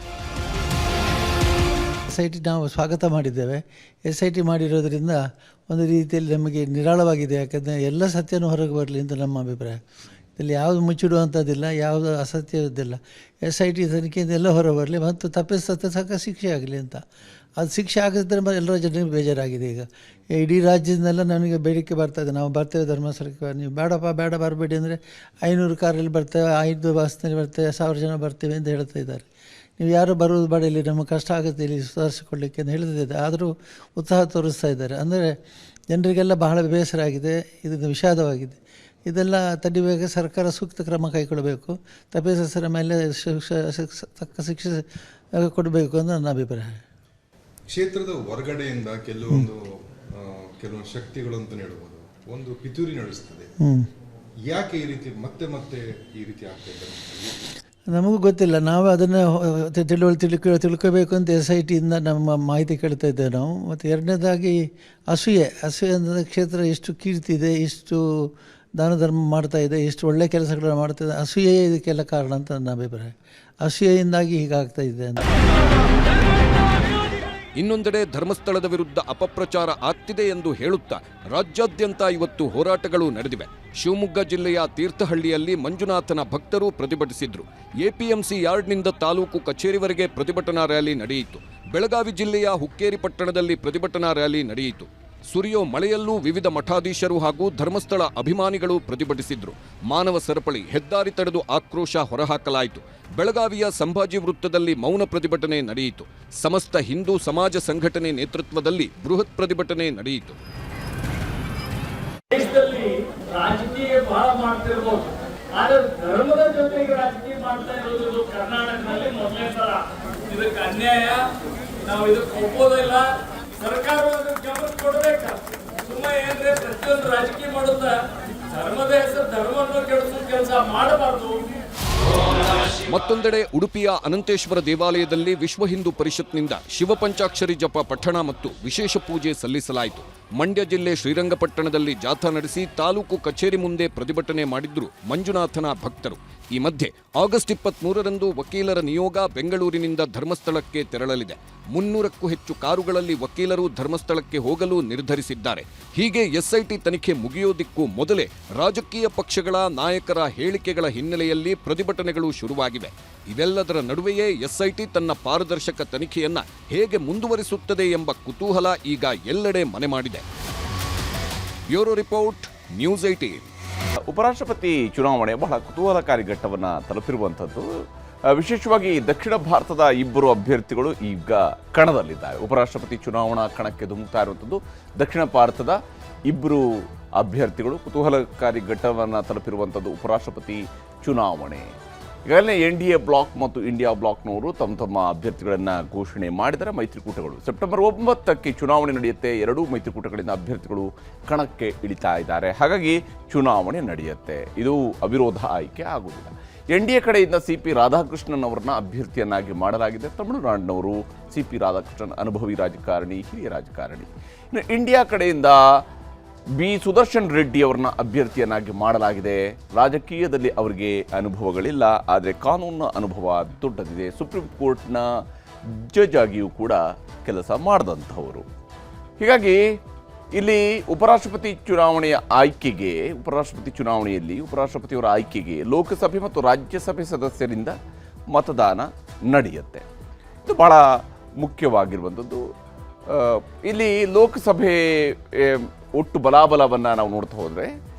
SIT ನಾವು ಸ್ವಾಗತ ಮಾಡಿದ್ದೇವೆ. SIT ಮಾಡಿರೋದ್ರಿಂದ ಒಂದು ರೀತಿಯಲ್ಲಿ ನಮಗೆ ನಿರಾಳವಾಗಿದೆ, ಯಾಕಂದರೆ ಎಲ್ಲ ಸತ್ಯನೂ ಹೊರಗೆ ಬರಲಿ ಅಂತ ನಮ್ಮ ಅಭಿಪ್ರಾಯ. ಇಲ್ಲಿ ಯಾವುದು ಮುಚ್ಚಿಡುವಂಥದ್ದಿಲ್ಲ, ಯಾವುದು ಅಸತ್ಯವಿದ್ದಿಲ್ಲ. SIT ತನಿಖೆಯಿಂದ ಎಲ್ಲ ಹೊರ ಬರಲಿ ಮತ್ತು ತಪ್ಪಿಸ್ತಕ್ಕ ತಕ್ಕ ಶಿಕ್ಷೆ ಆಗಲಿ ಅಂತ. ಅದು ಶಿಕ್ಷೆ ಆಗಿದ್ದರೆ ಎಲ್ಲರ ಜನರಿಗೆ ಬೇಜಾರಾಗಿದೆ. ಈಗ ಇಡೀ ರಾಜ್ಯದಿಂದೆಲ್ಲ ನನಗೆ ಬೇಡಿಕೆ ಬರ್ತಾಯಿದೆ, ನಾವು ಬರ್ತೇವೆ ಧರ್ಮಸ್ಥಳಕ್ಕೆ, ನೀವು ಬೇಡಪ್ಪ ಬೇಡ ಬರಬೇಡಿ ಅಂದರೆ 500 ಕಾರಲ್ಲಿ ಬರ್ತೇವೆ, 5 ಬಸ್ನಲ್ಲಿ ಬರ್ತೇವೆ, 1000 ಜನ ಬರ್ತೇವೆ ಅಂತ ಹೇಳ್ತಾ ಇದ್ದಾರೆ. ನೀವು ಯಾರು ಬರುವುದು ಬೇಡ, ಇಲ್ಲಿ ನಮಗೆ ಕಷ್ಟ ಆಗುತ್ತೆ ಇಲ್ಲಿ ಸುಧಾರಿಸಿಕೊಳ್ಳಿಕ್ಕೆ ಅಂತ ಹೇಳ್ತಿದ್ದೆ. ಆದರೂ ಉತ್ಸಾಹ ತೋರಿಸ್ತಾ ಇದ್ದಾರೆ. ಅಂದರೆ ಜನರಿಗೆಲ್ಲ ಬಹಳ ಬೇಸರ ಆಗಿದೆ, ಇದು ವಿಷಾದವಾಗಿದೆ. ಇದೆಲ್ಲ ತಡಿಬೇಕು, ಸರ್ಕಾರ ಸೂಕ್ತ ಕ್ರಮ ಕೈಗೊಳ್ಳಬೇಕು, ತಪ್ಪಿತಸ್ಥರ ಮೇಲೆ ತಕ್ಕ ಶಿಕ್ಷೆ ಕೊಡಬೇಕು ಅಂತ ನನ್ನ ಅಭಿಪ್ರಾಯ. ಕ್ಷೇತ್ರದ ಹೊರಗಡೆಯಿಂದ ಕೆಲವೊಂದು ಶಕ್ತಿಗಳು ಅಂತ ಹೇಳ್ಬೋದು, ಒಂದು ಪಿತೂರಿ ನಡೆಸ್ತದೆ. ಯಾಕೆ ಈ ರೀತಿ ಮತ್ತೆ ಈ ರೀತಿ ಆಗ್ತಾ ಇದೆ ನಮಗೂ ಗೊತ್ತಿಲ್ಲ. ನಾವು ಅದನ್ನು ತಿಳ್ಕೋಬೇಕು ಅಂತ SITಯಿಂದ ನಮ್ಮ ಮಾಹಿತಿ ಕೇಳ್ತಾ ಇದ್ದೇವೆ ನಾವು. ಮತ್ತು ಎರಡನೇದಾಗಿ ಅಸೂಯೆ ಅನ್ನೋದು ಕ್ಷೇತ್ರ ಎಷ್ಟು ಕೀರ್ತಿದೆ, ಎಷ್ಟು ದಾನ ಧರ್ಮ ಮಾಡ್ತಾ ಇದೆ, ಎಷ್ಟು ಒಳ್ಳೆಯ ಕೆಲಸಗಳನ್ನು ಮಾಡ್ತಾ ಇದೆ, ಅಸೂಯೆ ಇದಕ್ಕೆಲ್ಲ ಕಾರಣ ಅಂತ ನನ್ನ ಅಭಿಪ್ರಾಯ. ಅಸೂಯೆಯಿಂದಾಗಿ ಹೀಗಾಗ್ತಾ ಇದೆ ಅಂತ. ಇನ್ನೊಂದೆಡೆ ಧರ್ಮಸ್ಥಳದ ವಿರುದ್ಧ ಅಪಪ್ರಚಾರ ಆಗ್ತಿದೆ ಎಂದು ಹೇಳುತ್ತಾ ರಾಜ್ಯಾದ್ಯಂತ ಇವತ್ತು ಹೋರಾಟಗಳು ನಡೆದಿವೆ. ಶಿವಮೊಗ್ಗ ಜಿಲ್ಲೆಯ ತೀರ್ಥಹಳ್ಳಿಯಲ್ಲಿ ಮಂಜುನಾಥನ ಭಕ್ತರು ಪ್ರತಿಭಟಿಸಿದ್ರು. APMC ಯಾರ್ಡ್ನಿಂದ ತಾಲೂಕು ಕಚೇರಿವರೆಗೆ ಪ್ರತಿಭಟನಾ ರ್ಯಾಲಿ ನಡೆಯಿತು. ಬೆಳಗಾವಿ ಜಿಲ್ಲೆಯ ಹುಕ್ಕೇರಿ ಪಟ್ಟಣದಲ್ಲಿ ಪ್ರತಿಭಟನಾ ರ್ಯಾಲಿ ನಡೆಯಿತು. ಸುರಿಯೋ ಮಳೆಯಲ್ಲೂ ವಿವಿಧ ಮಠಾಧೀಶರು ಹಾಗೂ ಧರ್ಮಸ್ಥಳ ಅಭಿಮಾನಿಗಳು ಪ್ರತಿಭಟಿಸಿದ್ರು. ಮಾನವ ಸರಪಳಿ, ಹೆದ್ದಾರಿ ತಡೆದು ಆಕ್ರೋಶ ಹೊರಹಾಕಲಾಯಿತು. ಬೆಳಗಾವಿಯ ಸಂಭಾಜಿ ವೃತ್ತದಲ್ಲಿ ಮೌನ ಪ್ರತಿಭಟನೆ ನಡೆಯಿತು. ಸಮಸ್ತ ಹಿಂದೂ ಸಮಾಜ ಸಂಘಟನೆ ನೇತೃತ್ವದಲ್ಲಿ ಬೃಹತ್ ಪ್ರತಿಭಟನೆ ನಡೆಯಿತು. ದೇಶದಲ್ಲಿ ರಾಜಕೀಯ ಬಹಳ ಮಾಡ್ತಿರ್ಬೋದು, ಆದರೆ ಧರ್ಮದ ಜೊತೆಗೆ ರಾಜಕೀಯ ಮಾಡ್ತಾ ಇರೋದು ಕರ್ನಾಟಕದಲ್ಲಿ ಮೊದಲನೇ ಸಲ. ಇದಕ್ಕೆ ಅನ್ಯಾಯ, ನಾವು ಇದಕ್ಕೆ ಒಪ್ಪೋದಿಲ್ಲ. ಸರ್ಕಾರ ಗಮನ ಕೊಡಬೇಕ. ಸುಮ್ಮನೆ ಏನ್ರೆ ಪ್ರತಿಯೊಂದು ರಾಜಕೀಯ ಮಾಡುತ್ತಾ ಧರ್ಮದ ಹೆಸರು ಧರ್ಮವನ್ನು ಕೆಡಿಸುವ ಕೆಲಸ ಮಾಡಬಾರ್ದು. ಮತ್ತೊಂದೆಡೆ ಉಡುಪಿಯ ಅನಂತೇಶ್ವರ ದೇವಾಲಯದಲ್ಲಿ ವಿಶ್ವ ಹಿಂದೂ ಪರಿಷತ್ನಿಂದ ಶಿವಪಂಚಾಕ್ಷರಿ ಜಪ ಪಠಣ ಮತ್ತು ವಿಶೇಷ ಪೂಜೆ ಸಲ್ಲಿಸಲಾಯಿತು. ಮಂಡ್ಯ ಜಿಲ್ಲೆ ಶ್ರೀರಂಗಪಟ್ಟಣದಲ್ಲಿ ಜಾಥಾ ನಡೆಸಿ ತಾಲೂಕು ಕಚೇರಿ ಮುಂದೆ ಪ್ರತಿಭಟನೆ ಮಾಡಿದ್ರು ಮಂಜುನಾಥನ ಭಕ್ತರು. ಈ ಮಧ್ಯೆ ಆಗಸ್ಟ್ 23ರಂದು ವಕೀಲರ ನಿಯೋಗ ಬೆಂಗಳೂರಿನಿಂದ ಧರ್ಮಸ್ಥಳಕ್ಕೆ ತೆರಳಲಿದೆ. 300ಕ್ಕೂ ಹೆಚ್ಚು ಕಾರುಗಳಲ್ಲಿ ವಕೀಲರು ಧರ್ಮಸ್ಥಳಕ್ಕೆ ಹೋಗಲು ನಿರ್ಧರಿಸಿದ್ದಾರೆ. ಹೀಗೆ SIT ತನಿಖೆ ಮುಗಿಯೋದಿಕ್ಕೂ ಮೊದಲೇ ರಾಜಕೀಯ ಪಕ್ಷಗಳ ನಾಯಕರ ಹೇಳಿಕೆಗಳ ಹಿನ್ನೆಲೆಯಲ್ಲಿ ಪ್ರತಿಭಟನೆಗಳು ಶುರುವಾಗಿವೆ. ಇವೆಲ್ಲದರ ನಡುವೆಯೇ SIT ತನ್ನ ಪಾರದರ್ಶಕ ತನಿಖೆಯನ್ನ ಹೇಗೆ ಮುಂದುವರಿಸುತ್ತದೆ ಎಂಬ ಕುತೂಹಲ ಈಗ ಎಲ್ಲೆಡೆ ಮನೆ ಮಾಡಿದೆ. Bureau report, news 18. ಉಪರಾಷ್ಟ್ರಪತಿ ಚುನಾವಣೆ ಬಹಳ ಕುತೂಹಲಕಾರಿ ಘಟ್ಟವನ್ನು ತಲುಪಿರುವಂಥದ್ದು. ವಿಶೇಷವಾಗಿ ದಕ್ಷಿಣ ಭಾರತದ ಇಬ್ಬರು ಅಭ್ಯರ್ಥಿಗಳು ಈಗ ಕಣದಲ್ಲಿದ್ದಾರೆ. ಉಪರಾಷ್ಟ್ರಪತಿ ಚುನಾವಣಾ ಕಣಕ್ಕೆ ಧುಮುಕ್ತಾ ಇರುವಂಥದ್ದು ದಕ್ಷಿಣ ಭಾರತದ ಇಬ್ಬರು ಅಭ್ಯರ್ಥಿಗಳು. ಕುತೂಹಲಕಾರಿ ಘಟ್ಟವನ್ನು ತಲುಪಿರುವಂಥದ್ದು ಉಪರಾಷ್ಟ್ರಪತಿ ಚುನಾವಣೆ. ಈಗಾಗಲೇ NDA ಬ್ಲಾಕ್ ಮತ್ತು ಇಂಡಿಯಾ ಬ್ಲಾಕ್ನವರು ತಮ್ಮ ಅಭ್ಯರ್ಥಿಗಳನ್ನು ಘೋಷಣೆ ಮಾಡಿದರೆ ಮೈತ್ರಿಕೂಟಗಳು ಸೆಪ್ಟೆಂಬರ್ 9ಕ್ಕೆ ಚುನಾವಣೆ ನಡೆಯುತ್ತೆ. ಎರಡೂ ಮೈತ್ರಿಕೂಟಗಳಿಂದ ಅಭ್ಯರ್ಥಿಗಳು ಕಣಕ್ಕೆ ಇಳಿತಾ ಇದ್ದಾರೆ. ಹಾಗಾಗಿ ಚುನಾವಣೆ ನಡೆಯುತ್ತೆ. ಇದು ಅವಿರೋಧ ಆಯ್ಕೆ ಆಗುವುದಿಲ್ಲ. NDA ಕಡೆಯಿಂದ CP ರಾಧಾಕೃಷ್ಣನ್ ಅವರನ್ನ ಅಭ್ಯರ್ಥಿಯನ್ನಾಗಿ ಮಾಡಲಾಗಿದೆ. ತಮಿಳುನಾಡಿನವರು CP ರಾಧಾಕೃಷ್ಣನ್ ಅನುಭವಿ ರಾಜಕಾರಣಿ, ಹಿರಿಯ ರಾಜಕಾರಣಿ. ಇನ್ನು ಇಂಡಿಯಾ ಕಡೆಯಿಂದ B ಸುದರ್ಶನ್ ರೆಡ್ಡಿ ಅವರನ್ನ ಅಭ್ಯರ್ಥಿಯನ್ನಾಗಿ ಮಾಡಲಾಗಿದೆ. ರಾಜಕೀಯದಲ್ಲಿ ಅವರಿಗೆ ಅನುಭವಗಳಿಲ್ಲ, ಆದರೆ ಕಾನೂನಿನ ಅನುಭವ ದೊಡ್ಡದಿದೆ. ಸುಪ್ರೀಂ ಕೋರ್ಟ್ನ ಜಡ್ಜ್ ಆಗಿಯೂ ಕೂಡ ಕೆಲಸ ಮಾಡಿದಂಥವರು. ಹೀಗಾಗಿ ಇಲ್ಲಿ ಉಪರಾಷ್ಟ್ರಪತಿ ಚುನಾವಣೆಯಲ್ಲಿ ಉಪರಾಷ್ಟ್ರಪತಿಯವರ ಆಯ್ಕೆಗೆ ಲೋಕಸಭೆ ಮತ್ತು ರಾಜ್ಯಸಭೆ ಸದಸ್ಯರಿಂದ ಮತದಾನ ನಡೆಯುತ್ತೆ. ಇದು ಬಹಳ ಮುಖ್ಯವಾಗಿರುವಂಥದ್ದು. ಇಲ್ಲಿ ಲೋಕಸಭೆ ಒಟ್ಟು ಬಲಾಬಲವನ್ನು ನಾವು ನೋಡ್ತಾ ಹೋದರೆ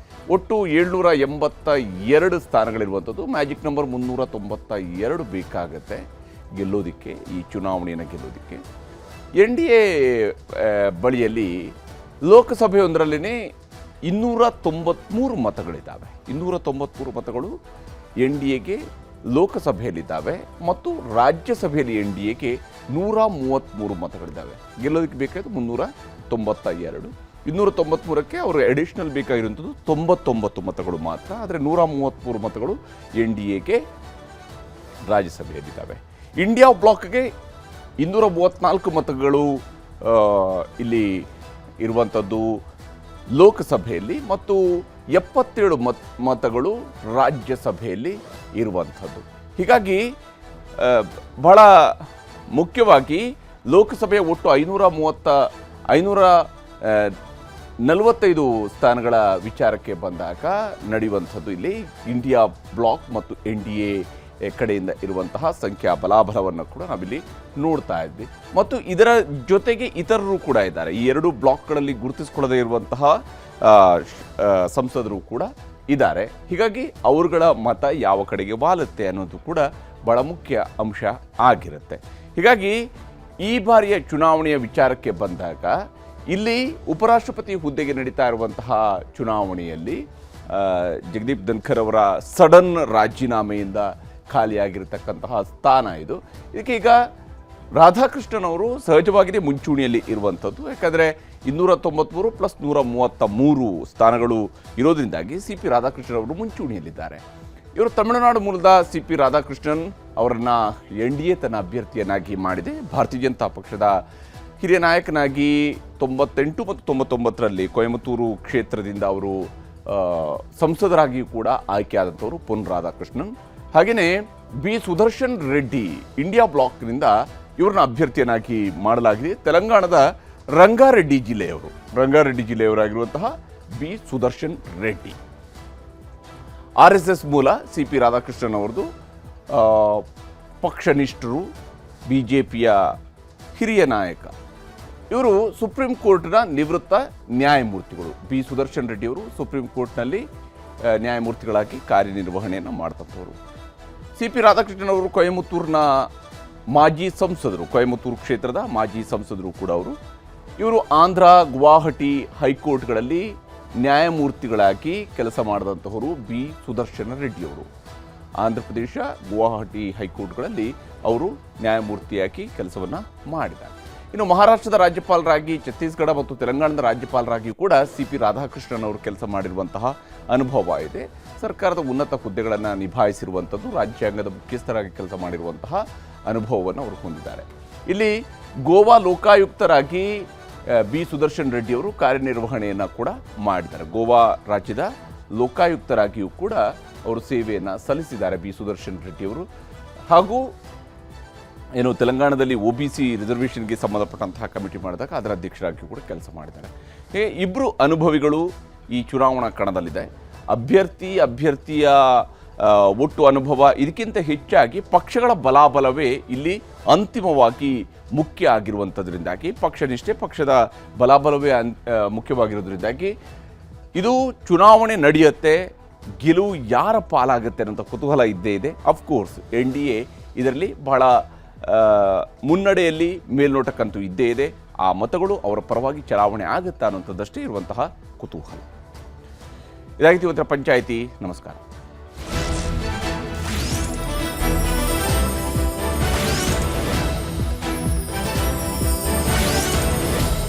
ಒಟ್ಟು 782 ಸ್ಥಾನಗಳಿರುವಂಥದ್ದು. ಮ್ಯಾಜಿಕ್ ನಂಬರ್ 392 ಬೇಕಾಗತ್ತೆ ಗೆಲ್ಲೋದಕ್ಕೆ, ಈ ಚುನಾವಣೆಯನ್ನು ಗೆಲ್ಲೋದಕ್ಕೆ. NDA ಬಳಿಯಲ್ಲಿ ಲೋಕಸಭೆಯೊಂದರಲ್ಲೇ 293 ಮತಗಳಿದ್ದಾವೆ. 293 ಮತಗಳು NDAಗೆ ಲೋಕಸಭೆಯಲ್ಲಿದ್ದಾವೆ ಮತ್ತು ರಾಜ್ಯಸಭೆಯಲ್ಲಿ NDAಗೆ 133 ಮತಗಳಿದ್ದಾವೆ. ಗೆಲ್ಲೋದಕ್ಕೆ ಬೇಕಾದ 392. 293ಕ್ಕೆ ಅವರು ಅಡಿಷನಲ್ ಬೇಕಾಗಿರುವಂಥದ್ದು 99 ಮತಗಳು ಮಾತ್ರ. ಆದರೆ 133 ಮತಗಳು NDAಗೆ ರಾಜ್ಯಸಭೆಯಲ್ಲಿದ್ದಾವೆ. ಇಂಡಿಯಾ ಬ್ಲಾಕ್ಗೆ 234 ಮತಗಳು ಇಲ್ಲಿ ಇರುವಂಥದ್ದು ಲೋಕಸಭೆಯಲ್ಲಿ ಮತ್ತು 77 ಮತಗಳು ರಾಜ್ಯಸಭೆಯಲ್ಲಿ ಇರುವಂಥದ್ದು. ಹೀಗಾಗಿ ಬಹಳ ಮುಖ್ಯವಾಗಿ ಲೋಕಸಭೆಯ ಒಟ್ಟು 545 ಸ್ಥಾನಗಳ ವಿಚಾರಕ್ಕೆ ಬಂದಾಗ ನಡೆಯುವಂಥದ್ದು ಇಲ್ಲಿ ಇಂಡಿಯಾ ಬ್ಲಾಕ್ ಮತ್ತು NDA ಕಡೆಯಿಂದ ಇರುವಂತಹ ಸಂಖ್ಯಾ ಬಲಾಬಲವನ್ನು ಕೂಡ ನಾವಿಲ್ಲಿ ನೋಡ್ತಾ ಇದ್ವಿ. ಮತ್ತು ಇದರ ಜೊತೆಗೆ ಇತರರು ಕೂಡ ಇದ್ದಾರೆ. ಈ ಎರಡು ಬ್ಲಾಕ್ಗಳಲ್ಲಿ ಗುರುತಿಸಿಕೊಳ್ಳದೇ ಇರುವಂತಹ ಸಂಸದರು ಕೂಡ ಇದ್ದಾರೆ. ಹೀಗಾಗಿ ಅವರುಗಳ ಮತ ಯಾವ ಕಡೆಗೆ ವಾಲುತ್ತೆ ಅನ್ನೋದು ಕೂಡ ಬಹಳ ಮುಖ್ಯ ಅಂಶ ಆಗಿರುತ್ತೆ. ಹೀಗಾಗಿ ಈ ಬಾರಿಯ ಚುನಾವಣೆಯ ವಿಚಾರಕ್ಕೆ ಬಂದಾಗ ಇಲ್ಲಿ ಉಪರಾಷ್ಟ್ರಪತಿ ಹುದ್ದೆಗೆ ನಡೀತಾ ಇರುವಂತಹ ಚುನಾವಣೆಯಲ್ಲಿ ಜಗದೀಪ್ ಧನ್ಖರ್ ಅವರ ಸಡನ್ ರಾಜೀನಾಮೆಯಿಂದ ಖಾಲಿಯಾಗಿರ್ತಕ್ಕಂತಹ ಸ್ಥಾನ ಇದು. ಇದಕ್ಕೆ ಈಗ ರಾಧಾಕೃಷ್ಣನ್ ಅವರು ಸಹಜವಾಗಿಯೇ ಮುಂಚೂಣಿಯಲ್ಲಿ ಇರುವಂಥದ್ದು. ಯಾಕಂದರೆ 293 + 133 ಸ್ಥಾನಗಳು ಇರೋದ್ರಿಂದಾಗಿ CP ರಾಧಾಕೃಷ್ಣನ್ ಅವರು ಮುಂಚೂಣಿಯಲ್ಲಿದ್ದಾರೆ. ಇವರು ತಮಿಳುನಾಡು ಮೂಲದ CP ರಾಧಾಕೃಷ್ಣನ್ ಅವರನ್ನು NDA ತನ್ನ ಅಭ್ಯರ್ಥಿಯನ್ನಾಗಿ ಮಾಡಿದೆ. ಭಾರತೀಯ ಜನತಾ ಪಕ್ಷದ ಹಿರಿಯ ನಾಯಕನಾಗಿ 98 ಮತ್ತು 99ರಲ್ಲಿ ಕೊಯಮತ್ತೂರು ಕ್ಷೇತ್ರದಿಂದ ಅವರು ಸಂಸದರಾಗಿಯೂ ಕೂಡ ಆಯ್ಕೆಯಾದಂಥವರು ಪೊನ್ ರಾಧಾಕೃಷ್ಣನ್. ಹಾಗೆಯೇ B ಸುದರ್ಶನ್ ರೆಡ್ಡಿ ಇಂಡಿಯಾ ಬ್ಲಾಕ್ನಿಂದ ಇವ್ರನ್ನ ಅಭ್ಯರ್ಥಿಯನ್ನಾಗಿ ಮಾಡಲಾಗಿದೆ. ತೆಲಂಗಾಣದ ರಂಗಾರೆಡ್ಡಿ ಜಿಲ್ಲೆಯವರಾಗಿರುವಂತಹ B ಸುದರ್ಶನ್ ರೆಡ್ಡಿ. RSS ಮೂಲ CP ರಾಧಾಕೃಷ್ಣನ್ ಅವರದು. ಪಕ್ಷನಿಷ್ಠರು, BJPಯ ಹಿರಿಯ ನಾಯಕ. ಇವರು ಸುಪ್ರೀಂ ಕೋರ್ಟ್ನ ನಿವೃತ್ತ ನ್ಯಾಯಮೂರ್ತಿಗಳು. B ಸುದರ್ಶನ್ ರೆಡ್ಡಿ ಅವರು ಸುಪ್ರೀಂ ಕೋರ್ಟ್ನಲ್ಲಿ ನ್ಯಾಯಮೂರ್ತಿಗಳಾಗಿ ಕಾರ್ಯನಿರ್ವಹಣೆಯನ್ನು ಮಾಡ್ತಕ್ಕವರು. CP ರಾಧಾಕೃಷ್ಣನ್ ಅವರು ಕೊಯಮತ್ತೂರಿನ ಮಾಜಿ ಸಂಸದರು, ಕೊಯಮತ್ತೂರು ಕ್ಷೇತ್ರದ ಮಾಜಿ ಸಂಸದರು ಕೂಡ ಅವರು. ಇವರು ಆಂಧ್ರ, ಗುವಾಹಟಿ ಹೈಕೋರ್ಟ್ಗಳಲ್ಲಿ ನ್ಯಾಯಮೂರ್ತಿಗಳಾಗಿ ಕೆಲಸ ಮಾಡಿದಂಥವರು B ಸುದರ್ಶನ ರೆಡ್ಡಿ ಅವರು. ಆಂಧ್ರ ಪ್ರದೇಶ, ಗುವಾಹಟಿ ಹೈಕೋರ್ಟ್ಗಳಲ್ಲಿ ಅವರು ನ್ಯಾಯಮೂರ್ತಿಯಾಗಿ ಕೆಲಸವನ್ನು ಮಾಡಿದ್ದಾರೆ. ಇನ್ನು ಮಹಾರಾಷ್ಟ್ರದ ರಾಜ್ಯಪಾಲರಾಗಿ, ಛತ್ತೀಸ್ಗಢ ಮತ್ತು ತೆಲಂಗಾಣದ ರಾಜ್ಯಪಾಲರಾಗಿಯೂ ಕೂಡ CP ರಾಧಾಕೃಷ್ಣನ್ ಅವರು ಕೆಲಸ ಮಾಡಿರುವಂತಹ ಅನುಭವ ಇದೆ. ಸರ್ಕಾರದ ಉನ್ನತ ಹುದ್ದೆಗಳನ್ನು ನಿಭಾಯಿಸಿರುವಂಥದ್ದು, ರಾಜ್ಯಾಂಗದ ಮುಖ್ಯಸ್ಥರಾಗಿ ಕೆಲಸ ಮಾಡಿರುವಂತಹ ಅನುಭವವನ್ನು ಅವರು ಹೊಂದಿದ್ದಾರೆ. ಇಲ್ಲಿ ಗೋವಾ ಲೋಕಾಯುಕ್ತರಾಗಿ B ಸುದರ್ಶನ್ ರೆಡ್ಡಿ ಅವರು ಕಾರ್ಯನಿರ್ವಹಣೆಯನ್ನು ಕೂಡ ಮಾಡಿದ್ದಾರೆ. ಗೋವಾ ರಾಜ್ಯದ ಲೋಕಾಯುಕ್ತರಾಗಿಯೂ ಕೂಡ ಅವರು ಸೇವೆಯನ್ನು ಸಲ್ಲಿಸಿದ್ದಾರೆ B ಸುದರ್ಶನ್ ರೆಡ್ಡಿ ಅವರು. ಹಾಗೂ ಏನು ತೆಲಂಗಾಣದಲ್ಲಿ OBC ರಿಸರ್ವೇಷನ್ಗೆ ಸಂಬಂಧಪಟ್ಟಂತಹ ಕಮಿಟಿ ಮಾಡಿದಾಗ ಅದರ ಅಧ್ಯಕ್ಷರಾಗಿಯೂ ಕೂಡ ಕೆಲಸ ಮಾಡಿದ್ದಾರೆ. ಇಬ್ಬರು ಅನುಭವಿಗಳು ಈ ಚುನಾವಣಾ ಕಣದಲ್ಲಿದೆ. ಅಭ್ಯರ್ಥಿಯ ಒಟ್ಟು ಅನುಭವ ಇದಕ್ಕಿಂತ ಹೆಚ್ಚಾಗಿ ಪಕ್ಷಗಳ ಬಲಾಬಲವೇ ಇಲ್ಲಿ ಅಂತಿಮವಾಗಿ ಮುಖ್ಯ ಆಗಿರುವಂಥದ್ರಿಂದಾಗಿ, ಪಕ್ಷನಿಷ್ಠೆ, ಪಕ್ಷದ ಬಲಾಬಲವೇ ಮುಖ್ಯವಾಗಿರೋದ್ರಿಂದಾಗಿ ಇದು ಚುನಾವಣೆ ನಡೆಯುತ್ತೆ, ಗೆಲುವು ಯಾರ ಪಾಲಾಗುತ್ತೆ ಅನ್ನೋಂಥ ಕುತೂಹಲ ಇದ್ದೇ ಇದೆ. ಅಫ್ಕೋರ್ಸ್ NDA ಇದರಲ್ಲಿ ಬಹಳ ಮುನ್ನಡೆಯಲ್ಲಿ ಮೇಲ್ನೋಟಕ್ಕಂತೂ ಇದ್ದೇ ಇದೆ. ಆ ಮತಗಳು ಅವರ ಪರವಾಗಿ ಚಲಾವಣೆ ಆಗುತ್ತಾ ಅನ್ನೋಂಥದ್ದಷ್ಟೇ ಇರುವಂತಹ ಕುತೂಹಲ. ಇದಾಗಿತ್ತು ಇವತ್ತಿನ ಪಂಚಾಯಿತಿ. ನಮಸ್ಕಾರ.